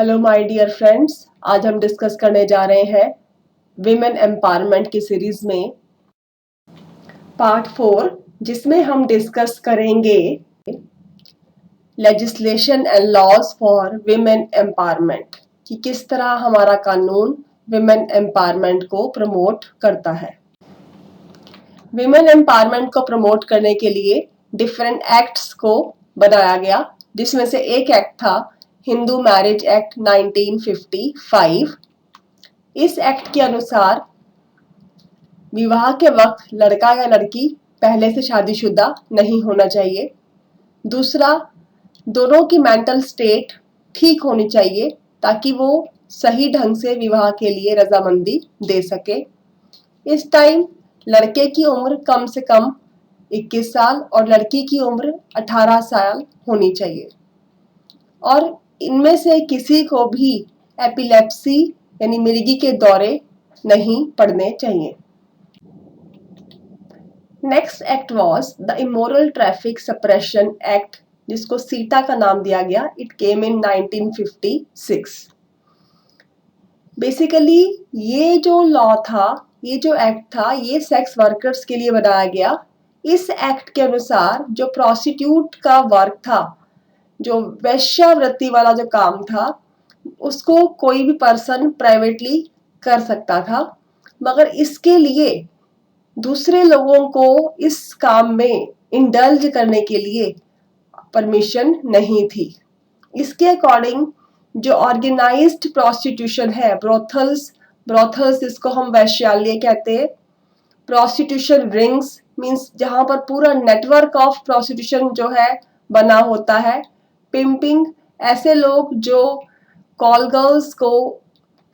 Hello my dear friends, आज हम discuss करने जा रहे हैं विमेन एम्पावरमेंट की सीरीज में पार्ट 4, जिसमें हम डिस्कस करेंगे legislation and laws for women empowerment कि किस तरह हमारा कानून विमेन एम्पावरमेंट को प्रमोट करता है। विमेन एम्पावरमेंट को प्रमोट करने के लिए डिफरेंट एक्ट्स को बनाया गया, जिसमें से एक एक्ट था हिंदू मैरिज एक्ट 1955। इस एक्ट के अनुसार विवाह के वक्त लड़का या लड़की पहले से शादीशुदा नहीं होना चाहिए। दूसरा, दोनों की मेंटल स्टेट ठीक होनी चाहिए ताकि वो सही ढंग से विवाह के लिए रजामंदी दे सके। इस टाइम लड़के की उम्र कम से कम 21 साल और लड़की की उम्र 18 साल होनी चाहिए और इनमें से किसी को भी एपिलेप्सी यानी मिर्गी के दौरे नहीं पड़ने चाहिए। Next act was the immoral traffic suppression act, जिसको सीटा का नाम दिया गया। It came in 1956। बेसिकली ये जो लॉ था, ये जो एक्ट था, ये सेक्स वर्कर्स के लिए बनाया गया। इस एक्ट के अनुसार जो प्रोस्टिट्यूट का वर्क था, जो वेश्यावृत्ति वाला जो काम था, उसको कोई भी पर्सन प्राइवेटली कर सकता था, मगर इसके लिए दूसरे लोगों को इस काम में इंडल्ज करने के लिए परमिशन नहीं थी। इसके अकॉर्डिंग जो ऑर्गेनाइज्ड प्रोस्टिट्यूशन है, ब्रोथल्स इसको हम वैश्यालय कहते हैं। प्रोस्टिट्यूशन रिंग्स मींस जहां पर पूरा नेटवर्क ऑफ प्रोस्टिट्यूशन जो है बना होता है। पिंपिंग, ऐसे लोग जो कॉल गर्ल्स को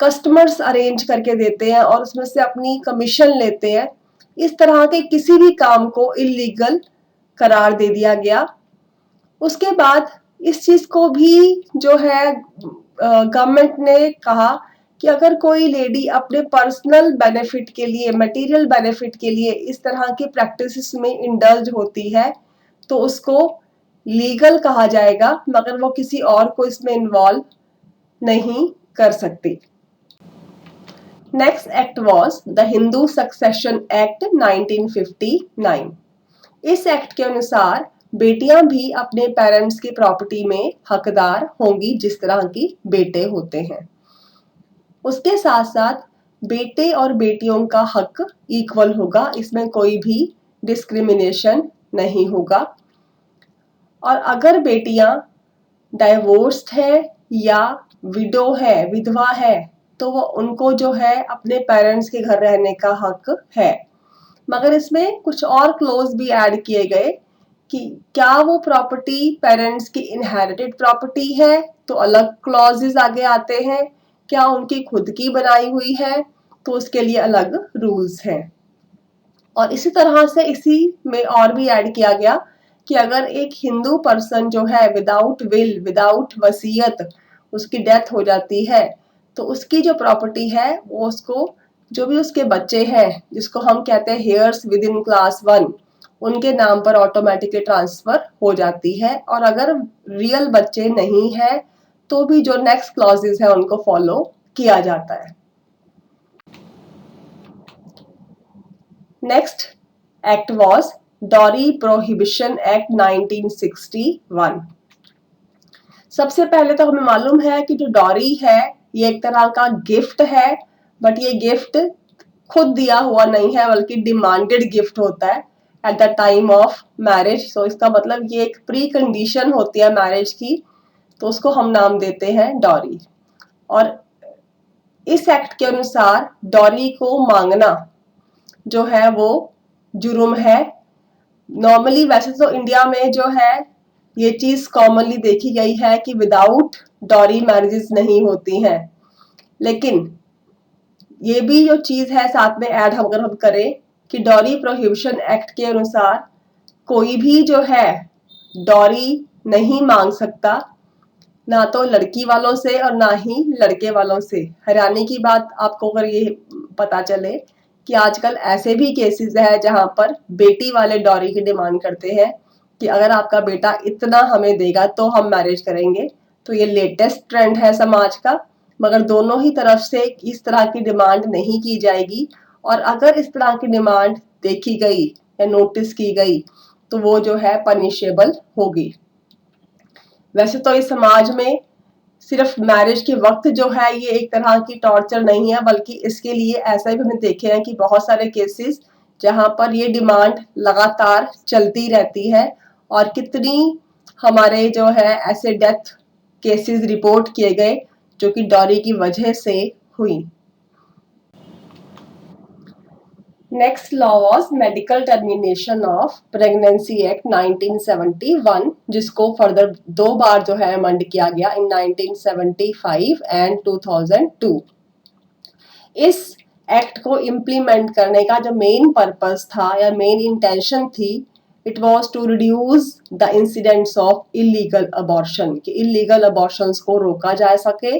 कस्टमर्स अरेंज करके देते हैं और उसमें से अपनी कमीशन लेते हैं। इस तरह के किसी भी काम को इलीगल करार दे दिया गया। उसके बाद इस चीज को भी जो है गवर्नमेंट ने कहा कि अगर कोई लेडी अपने पर्सनल बेनिफिट के लिए, मटेरियल बेनिफिट के लिए इस तरह की प्रैक्टिसेस में इंडल्ज होती है तो उसको लीगल कहा जाएगा, मगर वो किसी और को इसमें इन्वॉल्व नहीं कर सकती। Next act was the Hindu succession act 1959। इस एक्ट के अनुसार बेटियां भी अपने पेरेंट्स की प्रॉपर्टी में हकदार होंगी जिस तरह की बेटे होते हैं। उसके साथ साथ बेटे और बेटियों का हक इक्वल होगा, इसमें कोई भी डिस्क्रिमिनेशन नहीं होगा। और अगर बेटियां डाइवोर्स्ड है या विडो है, विधवा है, तो वो उनको जो है अपने पेरेंट्स के घर रहने का हक है। मगर इसमें कुछ और क्लोज भी ऐड किए गए कि क्या वो प्रॉपर्टी पेरेंट्स की इनहेरिटेड प्रॉपर्टी है तो अलग क्लॉजेस आगे आते हैं, क्या उनकी खुद की बनाई हुई है तो उसके लिए अलग रूल्स हैं। और इसी तरह से इसी में और भी ऐड किया गया कि अगर एक हिंदू पर्सन जो है विदाउट विल, विदाउट वसीयत उसकी डेथ हो जाती है तो उसकी जो प्रॉपर्टी है वो उसको, जो भी उसके बच्चे हैं जिसको हम कहते हैं हेयर्स विद इन क्लास 1, उनके नाम पर ऑटोमेटिकली ट्रांसफर हो जाती है। और अगर रियल बच्चे नहीं है तो भी जो नेक्स्ट क्लॉजेस है उनको फॉलो किया जाता है। Next act was dowry prohibition act 1961। सबसे पहले तो हमें मालूम है कि जो डॉरी है ये एक तरह का गिफ्ट है, बट ये गिफ्ट खुद दिया हुआ नहीं है बल्कि डिमांडेड गिफ्ट होता है at the time of marriage. So इसका मतलब ये एक प्री कंडीशन होती है मैरिज की, तो उसको हम नाम देते हैं डॉरी। और इस एक्ट के अनुसार डॉरी को मांगना जो है वो जुर्म है। नॉर्मली वैसे तो इंडिया में जो है ये चीज कॉमनली देखी गई है कि विदाउट डॉरी मैरिजेस नहीं होती हैं, लेकिन ये भी जो चीज है साथ में ऐड अगर हम करें कि डॉरी प्रोहिबिशन एक्ट के अनुसार कोई भी जो है डॉरी नहीं मांग सकता, ना तो लड़की वालों से और ना ही लड़के वालों से। हैरानी की बात आपको अगर ये पता चले कि आजकल ऐसे भी केसेस है जहां पर बेटी वाले डॉरी की डिमांड करते हैं कि अगर आपका बेटा इतना हमें देगा तो हम मैरिज करेंगे, तो ये लेटेस्ट ट्रेंड है समाज का, मगर दोनों ही तरफ से इस तरह की डिमांड नहीं की जाएगी। और अगर इस तरह की डिमांड देखी गई या नोटिस की गई तो वो जो है पनिशेबल होगी। वैसे तो इस समाज में सिर्फ मैरिज के वक्त जो है ये एक तरह की टॉर्चर नहीं है, बल्कि इसके लिए ऐसा भी हमने देखे हैं कि बहुत सारे केसेस जहां पर ये डिमांड लगातार चलती रहती है और कितनी हमारे जो है ऐसे डेथ केसेस रिपोर्ट किए गए जो कि डॉरी की वजह से हुई। Next law was medical termination of pregnancy act 1971, जिसको फर्दर 2 बार जो है अमेंड किया गया इन 1975 एंड 2002। इस एक्ट को इम्प्लीमेंट करने का जो मेन पर्पस था या मेन इंटेंशन थी, it was to reduce the incidents of illegal abortion, कि इलीगल अबॉर्शंस को रोका जा सके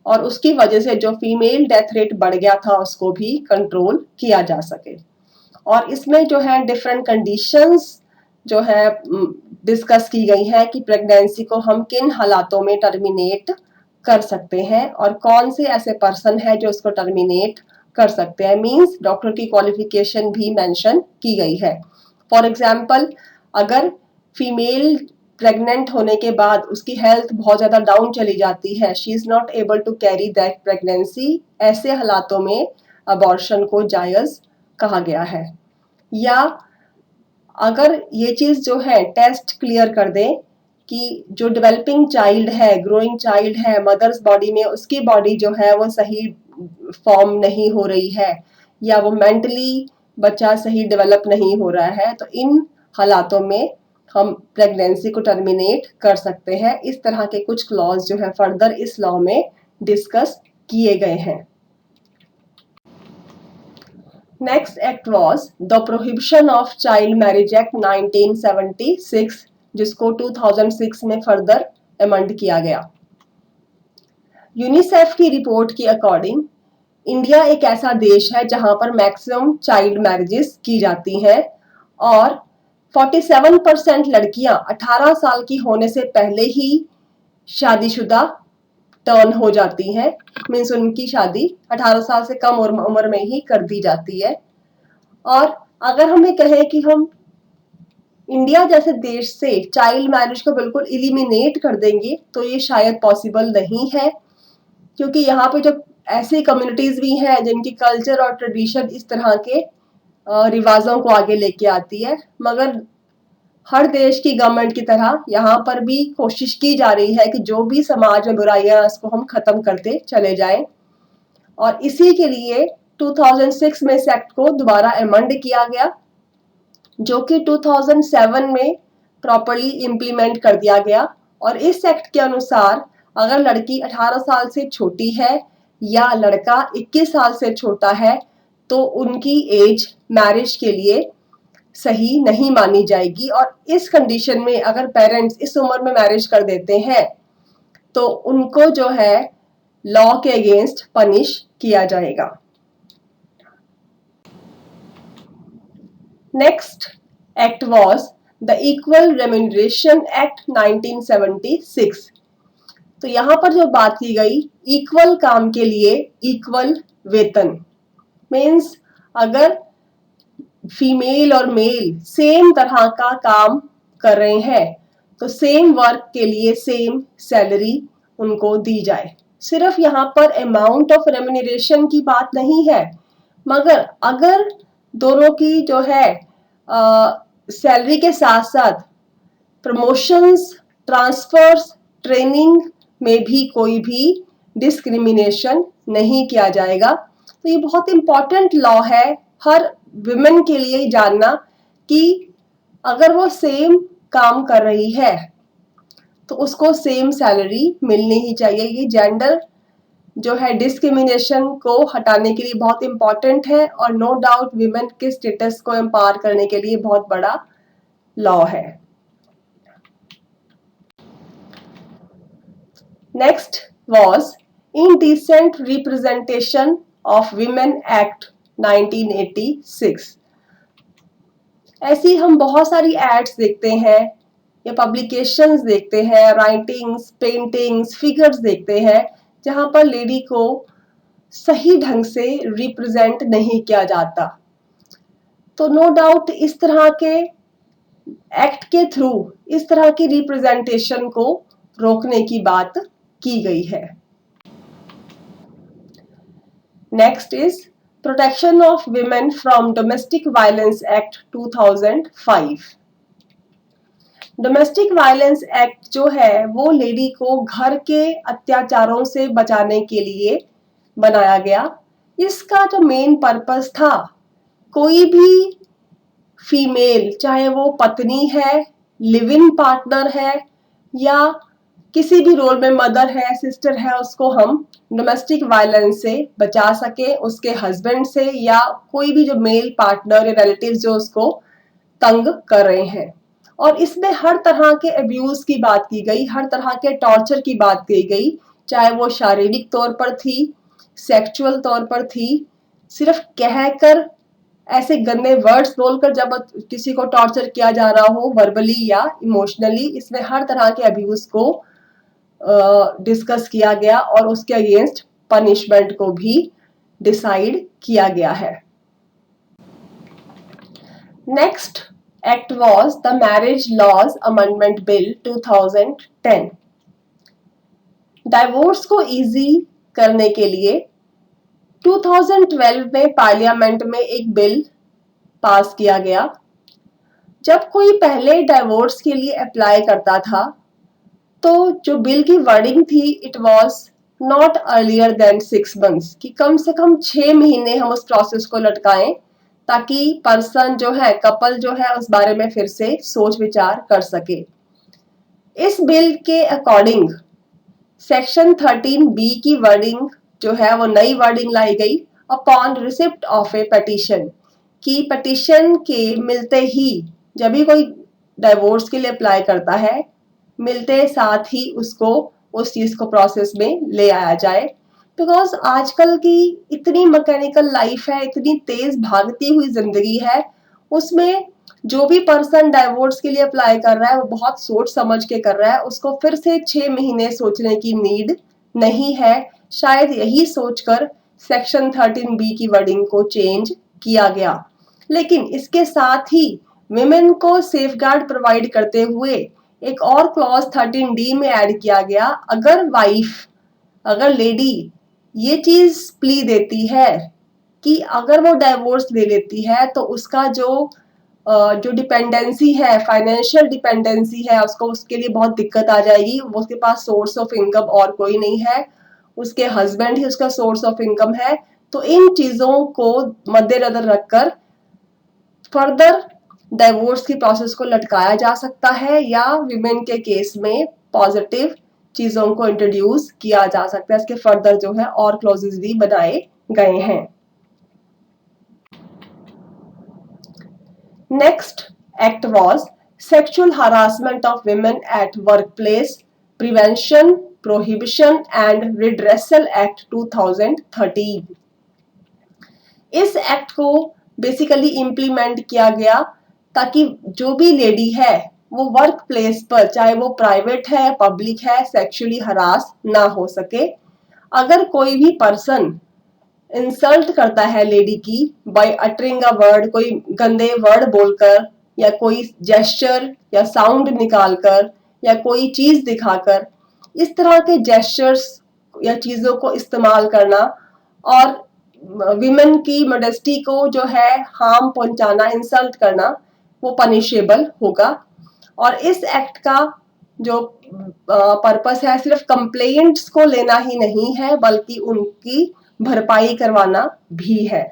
और उसकी वजह से जो फीमेल डेथ रेट बढ़ गया था उसको भी कंट्रोल किया जा सके। और इसमें जो है डिफरेंट कंडीशंस जो है डिस्कस की गई है कि प्रेगनेंसी को हम किन हालातों में टर्मिनेट कर सकते हैं और कौन से ऐसे पर्सन है जो उसको टर्मिनेट कर सकते हैं। मींस डॉक्टर की क्वालिफिकेशन भी मेंशन की गई है। फॉर एग्जांपल, अगर फीमेल प्रेग्नेंट होने के बाद उसकी हेल्थ बहुत ज़्यादा डाउन चली जाती है, she is not able to carry that pregnancy, ऐसे हालातों में अबॉर्शन को जायज़ कहा गया है। या अगर ये चीज़ जो है टेस्ट क्लियर कर दे कि जो डेवलपिंग चाइल्ड है, ग्रोइंग चाइल्ड है मदर्स बॉडी में, उसकी बॉडी जो है वो सही फॉर्म नहीं हो रही है या वो मेंटली बच्चा सही डेवलप नहीं हो रहा है, तो इन हालातों में हम प्रेगनेंसी को टर्मिनेट कर सकते हैं। इस तरह के कुछ क्लॉज जो है फर्दर इस लॉ में डिस्कस किए गए हैं। Next act was the prohibition of child marriage act 1976, जिसको 2006 में फर्दर अमेंड किया गया। यूनिसेफ की रिपोर्ट के अकॉर्डिंग इंडिया एक ऐसा देश है जहां पर मैक्सिमम चाइल्ड मैरिजेस की जाती हैं और 47% लड़कियां 18 साल की होने से पहले ही शादीशुदा टर्न हो जाती हैं। मीन्स उनकी शादी 18 साल से कम उम्र में ही कर दी जाती है। और अगर हमें कहें कि हम इंडिया जैसे देश से चाइल्ड मैरिज को बिल्कुल इलिमिनेट कर देंगे तो ये शायद पॉसिबल नहीं है, क्योंकि यहाँ पे जो ऐसी कम्युनिटीज भी हैं जिनकी कल्चर और ट्रेडिशन इस तरह के रिवाजों को आगे लेके आती है। मगर हर देश की गवर्नमेंट की तरह यहाँ पर भी कोशिश की जा रही है कि जो भी समाज में बुराइयां उसको हम खत्म करते चले जाएं। और इसी के लिए 2006 में इस एक्ट को दोबारा अमेंड किया गया, जो कि 2007 में प्रॉपर्ली इम्प्लीमेंट कर दिया गया। और इस एक्ट के अनुसार अगर लड़की 18 साल से छोटी है या लड़का 21 साल से छोटा है तो उनकी एज मैरिज के लिए सही नहीं मानी जाएगी। और इस कंडीशन में अगर पेरेंट्स इस उम्र में मैरिज कर देते हैं तो उनको जो है लॉ के अगेंस्ट पनिश किया जाएगा। Next act was the equal remuneration act 1976। तो यहां पर जो बात की गई इक्वल काम के लिए इक्वल वेतन, मीन्स अगर फीमेल और मेल सेम तरह का काम कर रहे हैं तो सेम वर्क के लिए सेम सैलरी उनको दी जाए। सिर्फ यहाँ पर अमाउंट ऑफ रेम्यूनरेशन की बात नहीं है, मगर अगर दोनों की जो है सैलरी के साथ साथ प्रमोशंस, ट्रांसफर्स, ट्रेनिंग में भी कोई भी डिस्क्रिमिनेशन नहीं किया जाएगा। तो ये बहुत इंपॉर्टेंट लॉ है हर विमेन के लिए जानना कि अगर वो सेम काम कर रही है तो उसको सेम सैलरी मिलनी ही चाहिए। ये जेंडर जो है डिस्क्रिमिनेशन को हटाने के लिए बहुत इंपॉर्टेंट है और नो डाउट विमेन के स्टेटस को एम्पावर करने के लिए बहुत बड़ा लॉ है। Next was indecent representation of women act 1986। ऐसी हम बहुत सारी एड्स देखते हैं या पब्लिकेशंस देखते हैं, राइटिंग्स, पेंटिंग्स, फिगर्स देखते हैं, जहां पर लेडी को सही ढंग से रिप्रेजेंट नहीं किया जाता। तो नो डाउट इस तरह के एक्ट के थ्रू इस तरह की रिप्रेजेंटेशन को रोकने की बात की गई है। Next is protection of women from domestic violence act 2005। Domestic violence act जो है वो लेडी को घर के अत्याचारों से बचाने के लिए बनाया गया। इसका जो मेन पर्पस था, कोई भी फीमेल, चाहे वो पत्नी है, लिव इन पार्टनर है या किसी भी रोल में मदर है, सिस्टर है, उसको हम डोमेस्टिक वायलेंस से बचा सके, उसके हस्बैंड से या कोई भी जो मेल पार्टनर या रिलेटिव जो उसको तंग कर रहे हैं। और इसमें हर तरह के अब्यूज की बात की गई, हर तरह के टॉर्चर की बात की गई, चाहे वो शारीरिक तौर पर थी, सेक्सुअल तौर पर थी, सिर्फ कहकर ऐसे गंदे वर्ड्स बोलकर जब किसी को टॉर्चर किया जा रहा हो वर्बली या इमोशनली, इसमें हर तरह के अब्यूज को डिस्कस किया गया और उसके अगेंस्ट पनिशमेंट को भी डिसाइड किया गया है। Next act was the marriage laws amendment bill 2010। Divorce को इजी करने के लिए 2012 में पार्लियामेंट में एक बिल पास किया गया। जब कोई पहले डाइवोर्स के लिए अप्लाई करता था तो जो बिल की वर्डिंग थी, it was not earlier than 6 months, कि कम से कम 6 महीने हम उस प्रोसेस को लटकाएं ताकि पर्सन जो है, कपल जो है, उस बारे में फिर से सोच विचार कर सके। इस बिल के अकॉर्डिंग सेक्शन 13B की वर्डिंग जो है वो नई वर्डिंग लाई गई, upon receipt of A petition, कि पिटीशन के मिलते ही, जब भी कोई डाइवोर्स के लिए अप्लाई करता है, मिलते साथ ही उसको उस चीज को प्रोसेस में ले आया जाए। बिकॉज आजकल की इतनी मैकेनिकल लाइफ है, इतनी तेज भागती हुई जिंदगी है, उसमें जो भी पर्सन डाइवोर्स के लिए अप्लाई कर रहा है वो बहुत सोच समझ के कर रहा है, उसको फिर से 6 महीने सोचने की नीड नहीं है। शायद यही सोचकर सेक्शन 13B की वर्डिंग को चेंज किया गया। लेकिन इसके साथ ही विमेन को सेफगार्ड प्रोवाइड करते हुए एक और क्लॉज 13D में ऐड किया गया, अगर वाइफ, अगर लेडी ये चीज प्ली देती है कि अगर वो डाइवोर्स ले लेती है तो उसका जो डिपेंडेंसी है, फाइनेंशियल डिपेंडेंसी है, उसको उसके लिए बहुत दिक्कत आ जाएगी। उसके पास सोर्स ऑफ इनकम और कोई नहीं है, उसके हस्बैंड ही उसका सोर्स ऑफ इनकम है। तो इन चीजों को मद्देनजर रखकर फर्दर डाइवोर्स की प्रोसेस को लटकाया जा सकता है या विमेन के केस में पॉजिटिव चीजों को इंट्रोड्यूस किया जा सकता है। इसके फर्दर जो है और क्लॉजेस भी बनाए गए हैं। Next act was sexual harassment of women at workplace prevention, prohibition and redressal act 2013। इस एक्ट को बेसिकली इम्प्लीमेंट किया गया ताकि जो भी लेडी है वो वर्क प्लेस पर, चाहे वो प्राइवेट है पब्लिक है, सेक्सुअली हरास ना हो सके। अगर कोई भी पर्सन इंसल्ट करता है लेडी की बाय अटरिंग अ वर्ड, कोई गंदे वर्ड बोलकर या कोई जेस्चर या साउंड निकालकर या कोई चीज दिखाकर, इस तरह के जेस्चर्स या चीजों को इस्तेमाल करना और विमेन की मॉडेस्टी को जो है हार्म पहुंचाना, इंसल्ट करना, वो पनिशेबल होगा। और इस एक्ट का जो पर्पस है सिर्फ कंप्लेंट्स को लेना ही नहीं है बल्कि उनकी भरपाई करवाना भी है।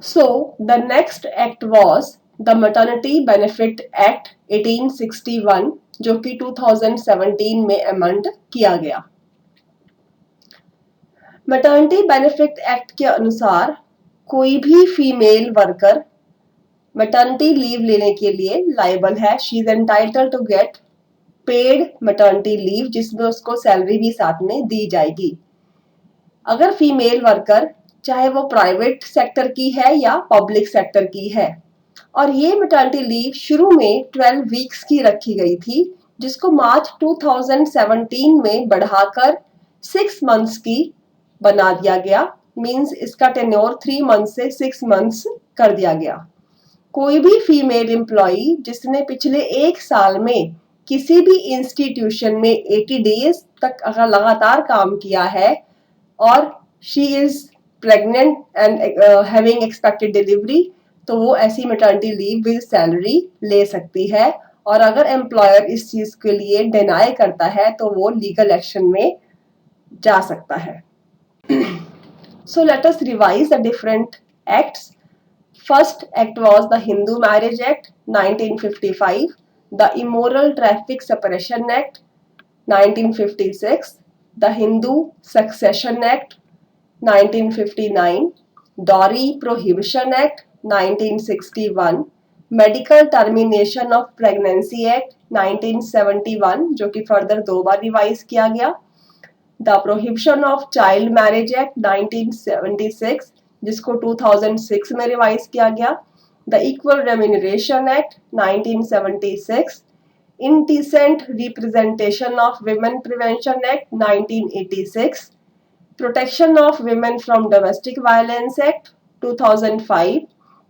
So the next act was the maternity benefit act 1861, जो कि 2017 में अमेंड किया गया। मैटरनिटी बेनिफिट एक्ट के अनुसार कोई भी फीमेल वर्कर मैटरनिटी लीव लेने के लिए लायबल है। She is entitled to get paid maternity leave, जिसमें उसको सैलरी भी साथ में दी जाएगी। अगर फीमेल वर्कर चाहे वो प्राइवेट सेक्टर की है या पब्लिक सेक्टर की है, और ये मैटरनिटी लीव शुरू में 12 वीक्स की रखी गई थी, जिसको मार्च 2017 में बढ़ाकर 6 मंथ्स की बना दिया गया। मींस इसका टेन्योर 3 मंथ से 6 मंथ्स कर दिया गया। कोई भी फीमेल एम्प्लॉई जिसने पिछले 1 साल में किसी भी इंस्टीट्यूशन में 80 डेज तक अगर लगातार काम किया है और she is pregnant and having expected delivery, तो वो ऐसी मैटरनिटी लीव विद सैलरी ले सकती है। और अगर एम्प्लॉयर इस चीज के लिए डिनाई करता है तो वो लीगल एक्शन में जा सकता है। So let us revise the different acts. First act was the Hindu Marriage Act 1955, the Immoral Traffic Suppression Act 1956, the Hindu Succession Act 1959, Dowry Prohibition Act 1961, Medical Termination of Pregnancy Act 1971 जो कि further 2 बार revise किया गया, the prohibition of child marriage act 1976 जिसको 2006 में revise किया गया, the equal remuneration act 1976, indecent representation of women prevention act 1986, protection of women from domestic violence act 2005,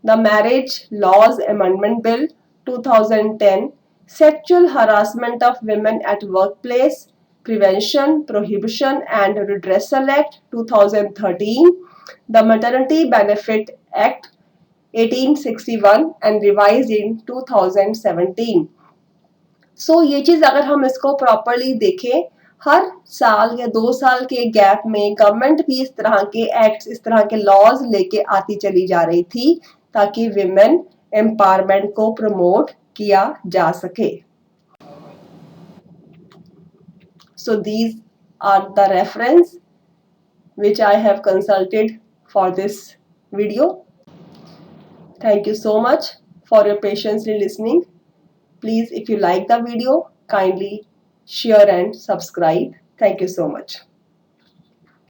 the marriage laws amendment bill 2010, sexual harassment of women at workplace Prevention, Prohibition and Redressal Act 2013, the Maternity Benefit Act 1861 and revised in 2017. So ये चीज अगर हम इसको properly देखें, हर साल या 2 साल के गैप में गवर्नमेंट भी इस तरह के एक्ट्स, इस तरह के लॉज लेके आती चली जा रही थी ताकि विमेन एम्पावरमेंट को प्रमोट किया जा सके। So these are the reference which I have consulted for this video. Thank you so much for your patience in listening. Please, if you like the video, kindly share and subscribe. Thank you so much.